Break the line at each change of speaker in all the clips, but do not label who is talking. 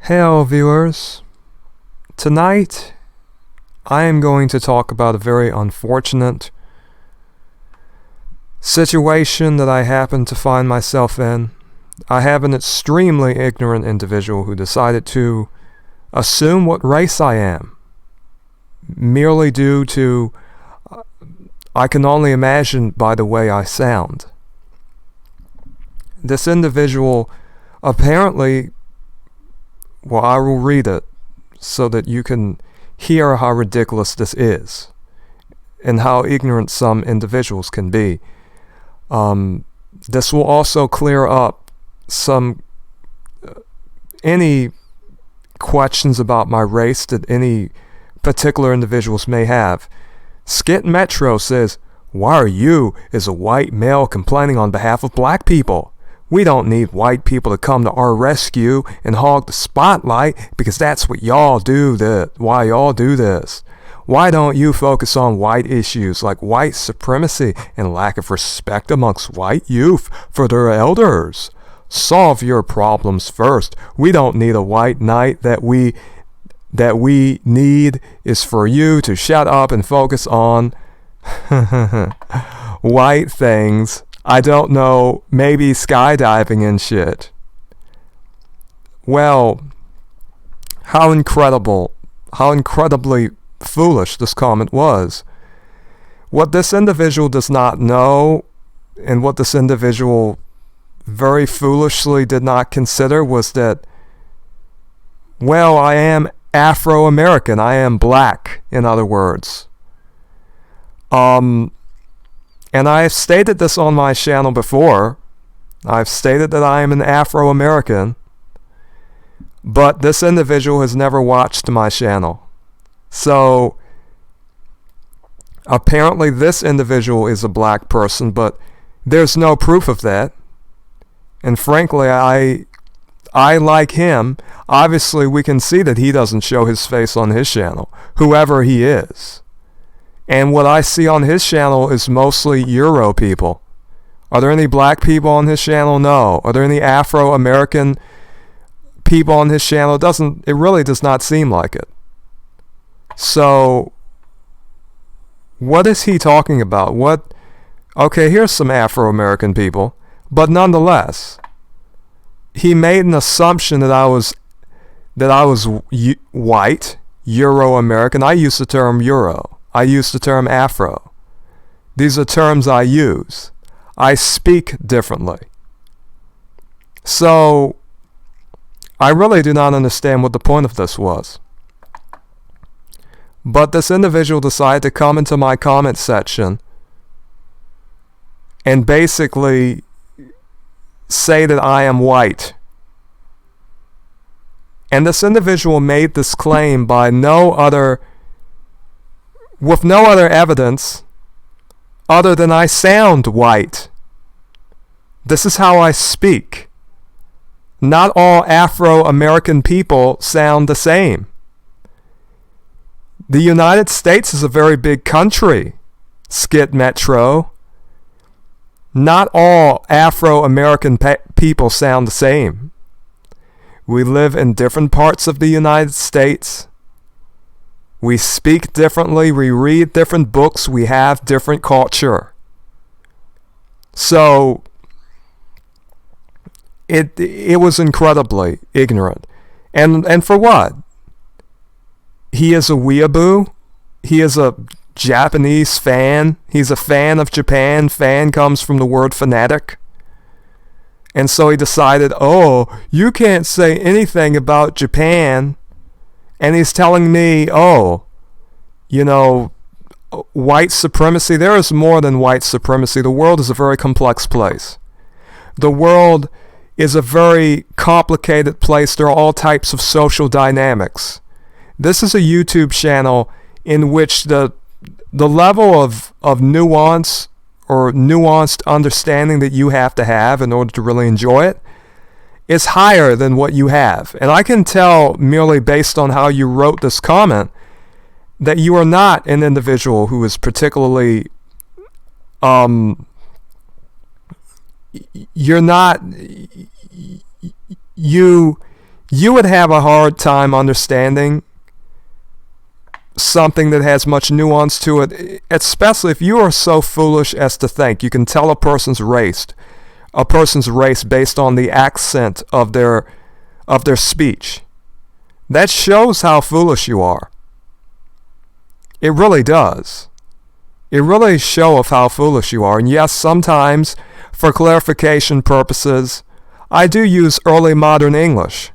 Hello, viewers. Tonight, I am going to talk about a very unfortunate situation that I happen to find myself in. I have an extremely ignorant individual who decided to assume what race I am, merely due to, I can only imagine by the way I sound. This individual apparently, well, I will read it so that you can hear how ridiculous this is and how ignorant some individuals can be. This will also clear up any questions about my race that any particular individuals may have. Skit Metro says, "Why are you, as a white male, complaining on behalf of black people? We don't need white people to come to our rescue and hog the spotlight because that's what y'all do. Why y'all do this? Why don't you focus on white issues like white supremacy and lack of respect amongst white youth for their elders? Solve your problems first. We don't need a white knight. That we need is for you to shut up and focus on white things. I don't know, maybe skydiving and shit." Well, how incredibly foolish this comment was. What this individual does not know, and what this individual very foolishly did not consider, was that, well, I am Afro-American. I am black, in other words. And I have stated this on my channel before. I've stated that I am an Afro-American, but this individual has never watched my channel. So apparently this individual is a black person, but there's no proof of that. And frankly, I like him. Obviously, we can see that he doesn't show his face on his channel, whoever he is. And what I see on his channel is mostly Euro people. Are there any black people on his channel? No. Are there any Afro-American people on his channel? It really does not seem like it. So, what is he talking about? Okay, here's some Afro-American people, but nonetheless, he made an assumption that I was white, Euro-American. I use the term Euro. I use the term Afro. These are terms I use. I speak differently. So, I really do not understand what the point of this was. But this individual decided to come into my comment section and basically say that I am white. And this individual made this claim with no other evidence other than I sound white. This is how I speak. Not all Afro-American people sound the same. The United States is a very big country, Skit Metro. Not all Afro-American people sound the same. We live in different parts of the United States. We speak differently, we read different books, we have different culture. So, it was incredibly ignorant. And for what? He is a weeaboo? He is a Japanese fan? He's a fan of Japan. Fan comes from the word fanatic. And so he decided, oh, you can't say anything about Japan. And he's telling me, white supremacy. There is more than white supremacy. The world is a very complex place. The world is a very complicated place. There are all types of social dynamics. This is a YouTube channel in which the level of nuance or nuanced understanding that you have to have in order to really enjoy it is higher than what you have. And I can tell merely based on how you wrote this comment that you are not an individual who is particularly you're not you you would have a hard time understanding something that has much nuance to it, especially if you are so foolish as to think you can tell a person's race based on the accent of their speech. That shows how foolish you are. It really does. It really shows how foolish you are. And yes, sometimes, for clarification purposes, I do use early modern English.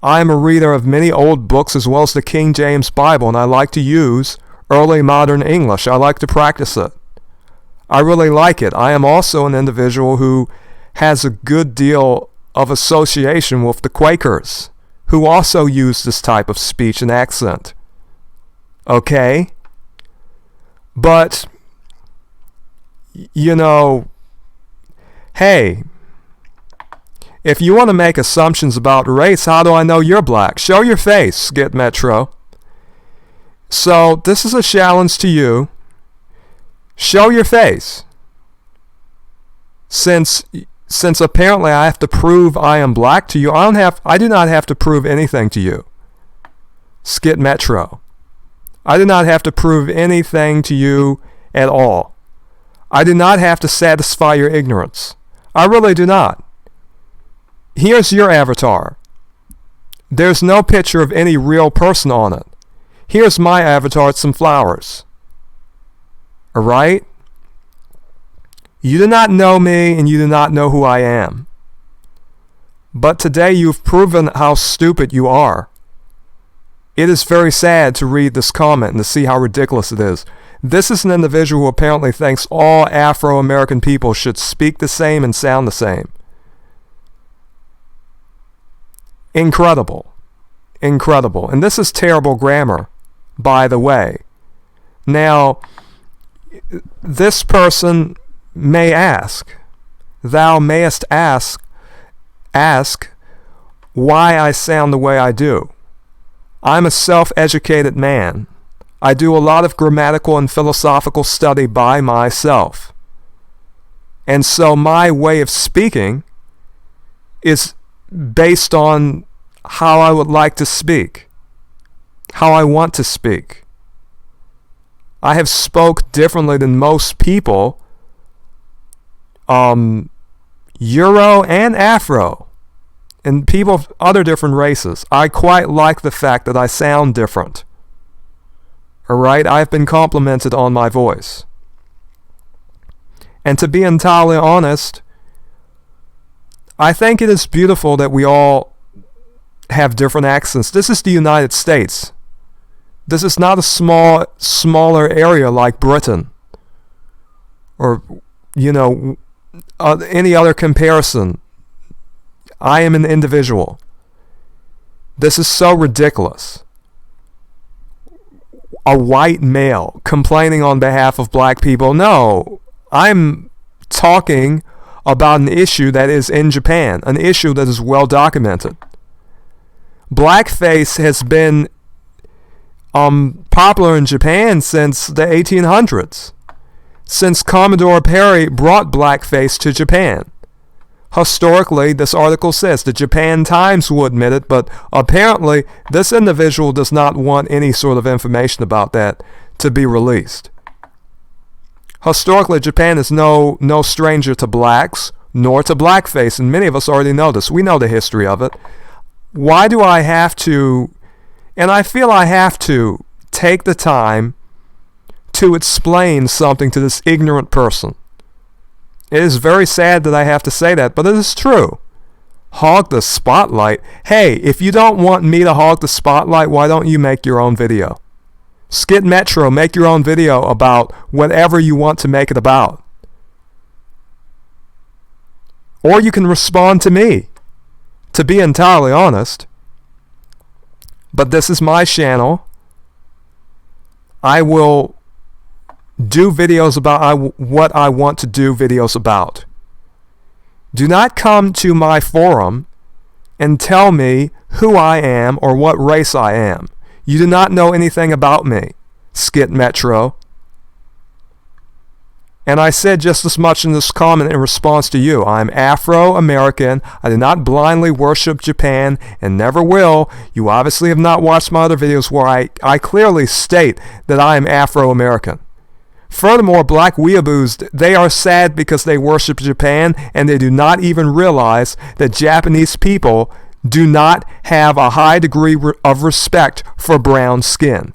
I am a reader of many old books as well as the King James Bible, and I like to use early modern English. I like to practice it. I really like it. I am also an individual who has a good deal of association with the Quakers, who also use this type of speech and accent. Okay? But, you know, hey, if you want to make assumptions about race, how do I know you're black? Show your face, Skit Metro. So, this is a challenge to you. Show your face. Since apparently I have to prove I am black to you, I do not have to prove anything to you, Skit Metro. I do not have to prove anything to you at all. I do not have to satisfy your ignorance. I really do not. Here's your avatar. There's no picture of any real person on it. Here's my avatar, it's some flowers. Alright? You do not know me and you do not know who I am. But today you've proven how stupid you are. It is very sad to read this comment and to see how ridiculous it is. This is an individual who apparently thinks all Afro-American people should speak the same and sound the same. Incredible. Incredible. And this is terrible grammar, by the way. Now, this person may ask, thou mayest ask why I sound the way I do. I'm a self-educated man. I do a lot of grammatical and philosophical study by myself. And so my way of speaking is based on how I would like to speak, how I want to speak. I have spoke differently than most people, Euro and Afro, and people of other different races. I quite like the fact that I sound different. Alright, I've been complimented on my voice. And to be entirely honest, I think it is beautiful that we all have different accents. This is the United States. This is not a smaller area like Britain. Or, you know, any other comparison. I am an individual. This is so ridiculous. A white male complaining on behalf of black people. No, I'm talking about an issue that is in Japan, an issue that is well documented. Blackface has been popular in Japan since the 1800s, since Commodore Perry brought blackface to Japan. Historically, this article says the Japan Times will admit it, but apparently this individual does not want any sort of information about that to be released. Historically, Japan is no stranger to blacks, nor to blackface, and many of us already know this. We know the history of it. Why do I have to, and I feel I have to, take the time to explain something to this ignorant person? It is very sad that I have to say that, but it is true. Hog the spotlight. Hey, if you don't want me to hog the spotlight, why don't you make your own video? Skit Metro, make your own video about whatever you want to make it about. Or you can respond to me, to be entirely honest. But this is my channel. I will do videos about what I want to do videos about. Do not come to my forum and tell me who I am or what race I am. You do not know anything about me, Skit Metro. And I said just as much in this comment in response to you. I'm Afro-American. I do not blindly worship Japan and never will. You obviously have not watched my other videos where I clearly state that I am Afro-American. Furthermore, black weeaboos, they are sad because they worship Japan and they do not even realize that Japanese people do not have a high degree of respect for brown skin.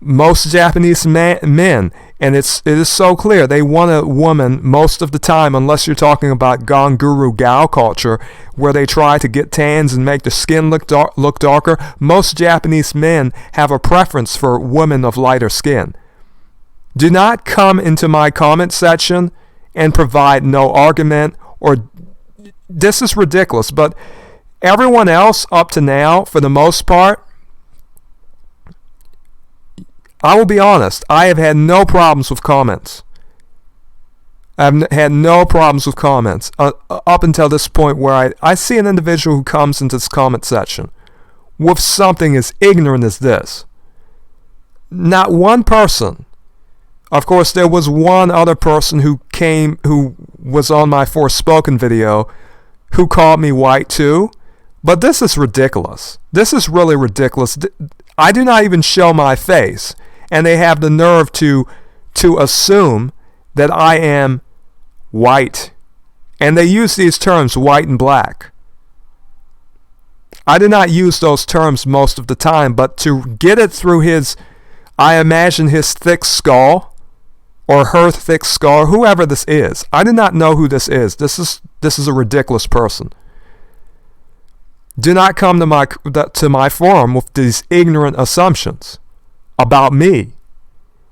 Most Japanese men, and it is so clear, they want a woman most of the time, unless you're talking about Gonguru Gao culture, where they try to get tans and make the skin look darker. Most Japanese men have a preference for women of lighter skin. Do not come into my comment section and provide no argument or this is ridiculous. But everyone else up to now, for the most part, I will be honest, I have had no problems with comments. I've had no problems with comments up until this point where I see an individual who comes into this comment section with something as ignorant as this. Not one person. Of course, there was one other person who was on my Forspoken video who called me white too. But this is ridiculous. This is really ridiculous. I do not even show my face. And they have the nerve to assume that I am white. And they use these terms, white and black. I do not use those terms most of the time, but to get it through I imagine his thick skull, or her thick skull, whoever this is. I do not know who this is. This is a ridiculous person. Do not come to my forum with these ignorant assumptions about me.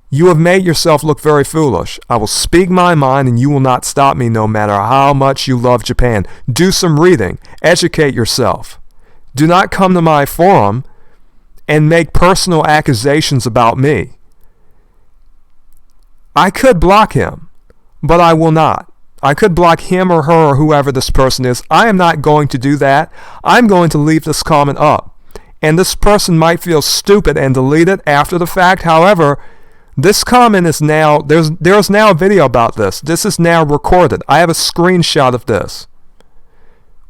You have made yourself look very foolish. I will speak my mind and you will not stop me no matter how much you love Japan. Do some reading. Educate yourself. Do not come to my forum and make personal accusations about me. I could block him, but I will not. I could block him or her or whoever this person is. I am not going to do that. I'm going to leave this comment up. And this person might feel stupid and delete it after the fact. However, this comment is now, there's now a video about this. This is now recorded. I have a screenshot of this.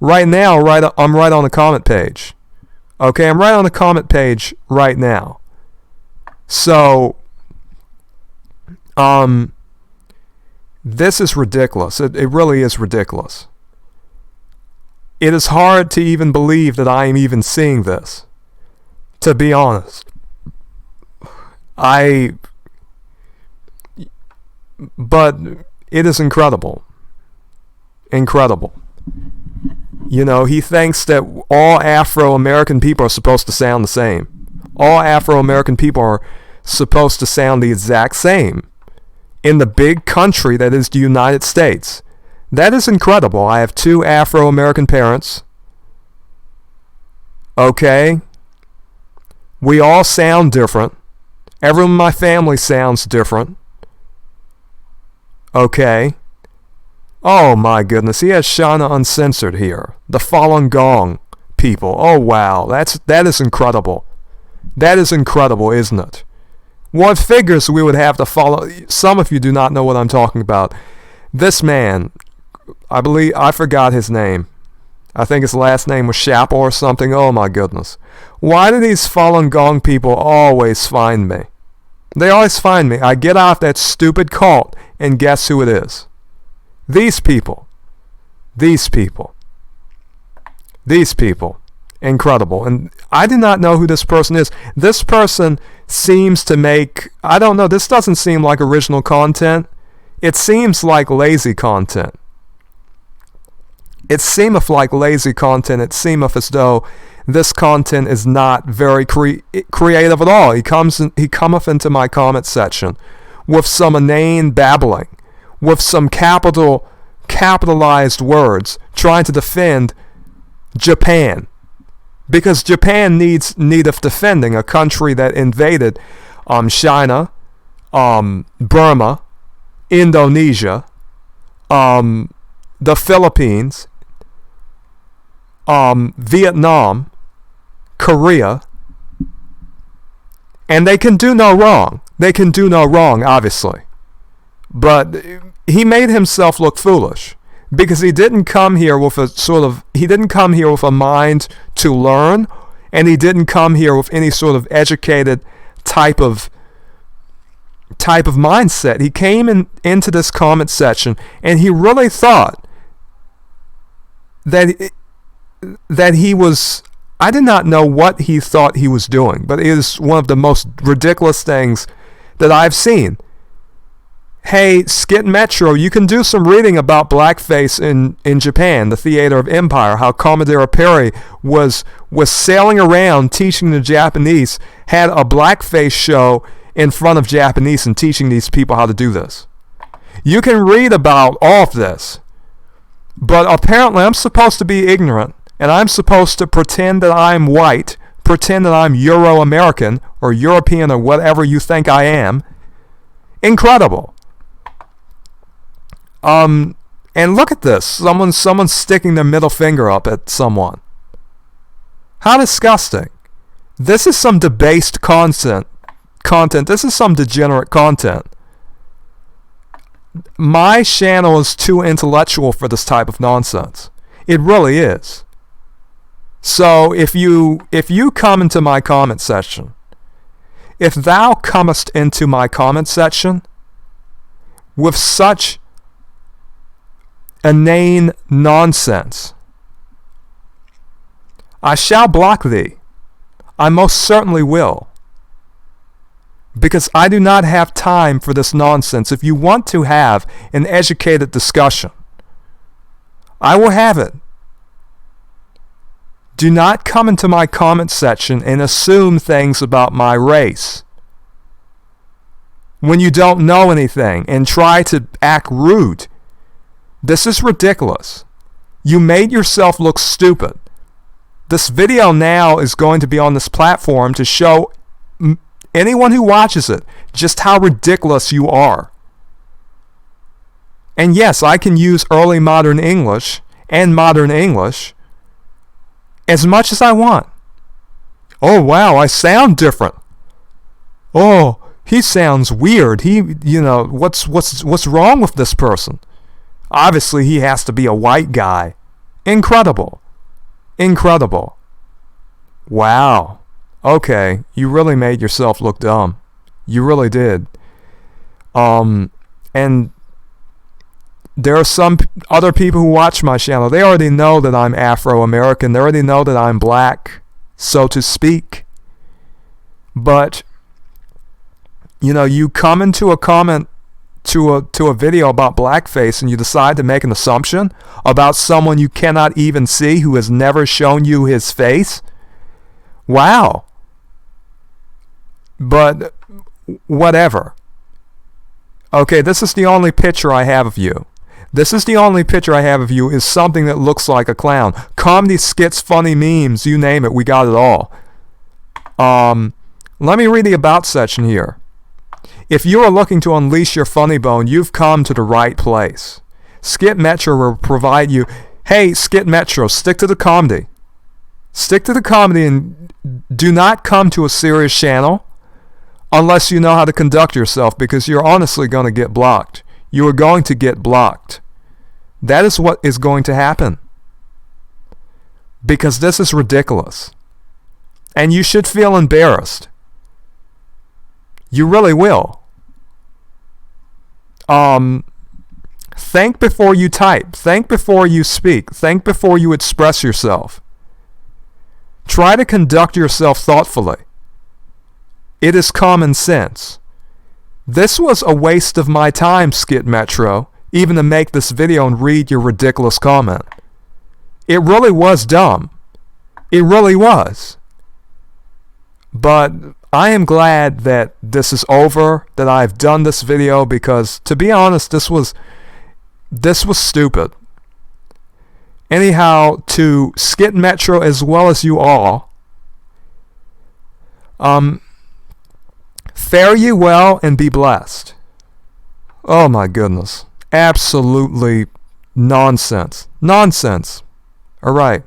Right now, I'm right on the comment page. Okay, I'm right on the comment page right now. So, this is ridiculous. It really is ridiculous. It is hard to even believe that I am even seeing this. To be honest. But it is incredible. Incredible. You know, he thinks that all Afro-American people are supposed to sound the same. All Afro-American people are supposed to sound the exact same. In the big country that is the United States. That is incredible. I have 2 Afro-American parents. Okay? We all sound different. Everyone in my family sounds different. Okay? Oh my goodness, he has Shana Uncensored here. The Falun Gong people. Oh wow, that is incredible. That is incredible, isn't it? What figures we would have to follow. Some of you do not know what I'm talking about. This man, I forgot his name. I think his last name was Chappell or something. Oh my goodness. Why do these Falun Gong people always find me? They always find me. I get off that stupid cult and guess who it is? These people. These people. These people. Incredible. And I do not know who this person is. This person seems to make, I don't know, this doesn't seem like original content. It seems like lazy content. It seemeth like lazy content. It seemeth as though this content is not very creative at all. He cometh into my comment section with some inane babbling, with some capitalized words, trying to defend Japan. Because Japan needeth defending, a country that invaded China, Burma, Indonesia, the Philippines, Vietnam, Korea, and they can do no wrong. They can do no wrong, obviously. But he made himself look foolish because he didn't come here with a mind to learn, and he didn't come here with any sort of educated type of mindset. He came into this comment section and he really thought that he was, I did not know what he thought he was doing, but it is one of the most ridiculous things that I've seen. Hey, Skit Metro, you can do some reading about blackface in Japan, the theater of empire, how Commodore Perry was sailing around teaching the Japanese, had a blackface show in front of Japanese and teaching these people how to do this. You can read about all of this, but apparently I'm supposed to be ignorant, and I'm supposed to pretend that I'm white, pretend that I'm Euro-American or European or whatever you think I am. Incredible. And look at this. Someone's sticking their middle finger up at someone. How disgusting. This is some debased content. This is some degenerate content. My channel is too intellectual for this type of nonsense. It really is. So if you come into my comment section, if thou comest into my comment section with such inane nonsense, I shall block thee. I most certainly will. Because I do not have time for this nonsense. If you want to have an educated discussion, I will have it. Do not come into my comment section and assume things about my race when you don't know anything and try to act rude. This is ridiculous. You made yourself look stupid. This video now is going to be on this platform to show anyone who watches it just how ridiculous you are. And yes, I can use early modern English and modern English as much as I want. Oh wow, I sound different. Oh, he sounds weird. What's wrong with this person? Obviously, he has to be a white guy. Incredible. Incredible. Wow. Okay, you really made yourself look dumb. You really did. And there are some other people who watch my channel. They already know that I'm Afro-American. They already know that I'm black, so to speak. But, you come into a comment to a video about blackface and you decide to make an assumption about someone you cannot even see who has never shown you his face. Wow. But whatever. Okay, this is the only picture I have of you. This is the only picture I have of you is something that looks like a clown. Comedy, skits, funny memes, you name it, we got it all. Let me read the about section here. If you are looking to unleash your funny bone, you've come to the right place. Skit Metro will provide you... Hey, Skit Metro, stick to the comedy. Stick to the comedy and do not come to a serious channel unless you know how to conduct yourself, because you're honestly going to get blocked. You are going to get blocked. That is what is going to happen. Because this is ridiculous. And you should feel embarrassed. You really will. Think before you type. Think before you speak. Think before you express yourself. Try to conduct yourself thoughtfully. It is common sense. This was a waste of my time, Skit Metro, even to make this video and read your ridiculous comment. It really was dumb. It really was. But I am glad that this is over, that I've done this video, because to be honest, this was stupid. Anyhow, to Skit Metro as well as you all, fare you well and be blessed. Oh my goodness. Absolutely nonsense. Nonsense. All right.